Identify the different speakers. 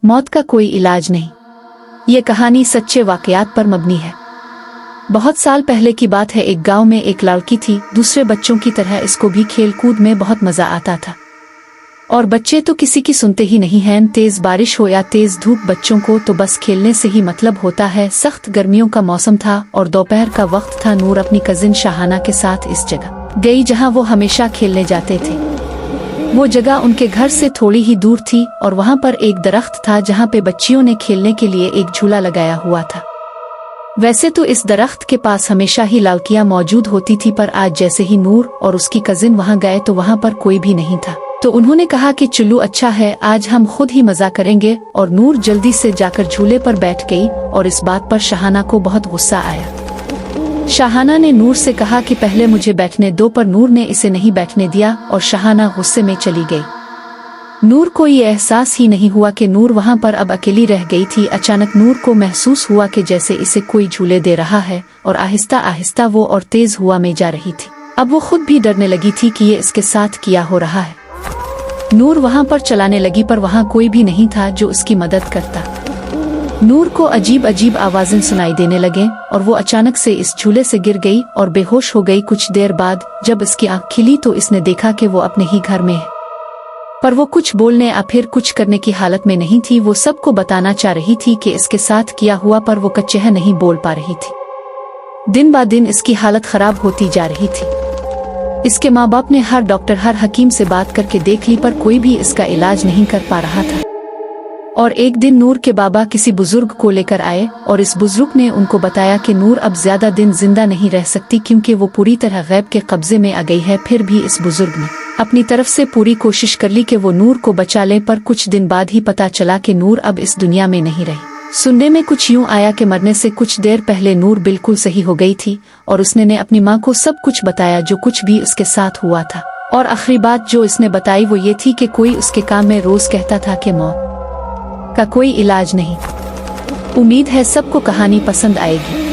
Speaker 1: मौत का कोई इलाज नहीं। ये कहानी सच्चे वाकयात पर मबनी है। बहुत साल पहले की बात है। एक गांव में एक लड़की थी। दूसरे बच्चों की तरह इसको भी खेल कूद में बहुत मजा आता था, और बच्चे तो किसी की सुनते ही नहीं हैं। तेज बारिश हो या तेज धूप, बच्चों को तो बस खेलने से ही मतलब होता है। सख्त गर्मियों का मौसम था और दोपहर का वक्त था। नूर अपनी कजिन शाहाना के साथ इस जगह गई जहां वो हमेशा खेलने जाते थे। वो जगह उनके घर से थोड़ी ही दूर थी और वहां पर एक दरख्त था जहां पे बच्चियों ने खेलने के लिए एक झूला लगाया हुआ था। वैसे तो इस दरख्त के पास हमेशा ही लड़कियां मौजूद होती थी, पर आज जैसे ही नूर और उसकी कजिन वहां गए तो वहां पर कोई भी नहीं था। तो उन्होंने कहा कि चलो अच्छा है, आज हम खुद ही मजा करेंगे। और नूर जल्दी से जाकर झूले पर बैठ गई और इस बात पर शाहाना को बहुत गुस्सा आया। शाहाना ने नूर से कहा कि पहले मुझे बैठने दो, पर नूर ने इसे नहीं बैठने दिया और शाहाना गुस्से में चली गई। नूर को ये एहसास ही नहीं हुआ कि नूर वहां पर अब अकेली रह गई थी। अचानक नूर को महसूस हुआ कि जैसे इसे कोई झूले दे रहा है और आहिस्ता आहिस्ता वो और तेज हुआ में जा रही थी। अब वो खुद भी डरने लगी थी कि ये इसके साथ क्या हो रहा है। नूर वहां पर चलाने लगी, पर वहां कोई भी नहीं था जो उसकी मदद करता। नूर को अजीब अजीब आवाजें सुनाई देने लगे और वो अचानक से इस झूले से गिर गई और बेहोश हो गई। कुछ देर बाद जब इसकी आंख खिली तो इसने देखा कि वो अपने ही घर में है, पर वो कुछ बोलने या फिर कुछ करने की हालत में नहीं थी। वो सबको बताना चाह रही थी कि इसके साथ किया हुआ, पर वो कच्चे नहीं बोल पा रही थी। दिन ब दिन इसकी हालत खराब होती जा रही थी। इसके माँ बाप ने हर डॉक्टर, हर हकीम से बात करके देख ली, पर कोई भी इसका इलाज नहीं कर पा रहा था। और एक दिन नूर के बाबा किसी बुजुर्ग को लेकर आए और इस बुजुर्ग ने उनको बताया कि नूर अब ज्यादा दिन जिंदा नहीं रह सकती, क्योंकि वो पूरी तरह गैब के कब्जे में आ गई है। फिर भी इस बुजुर्ग ने अपनी तरफ से पूरी कोशिश कर ली कि वो नूर को बचा ले, पर कुछ दिन बाद ही पता चला कि नूर अब इस दुनिया में नहीं रही। सुनने में कुछ यूं आया कि मरने से कुछ देर पहले नूर बिल्कुल सही हो गई थी और उसने ने अपनी माँ को सब कुछ बताया, जो कुछ भी उसके साथ हुआ था। और आखिरी बात जो इसने बताई वो ये थी कि कोई उसके काम में रोज कहता था कि मौत का कोई इलाज नहीं। उम्मीद है सबको कहानी पसंद आएगी।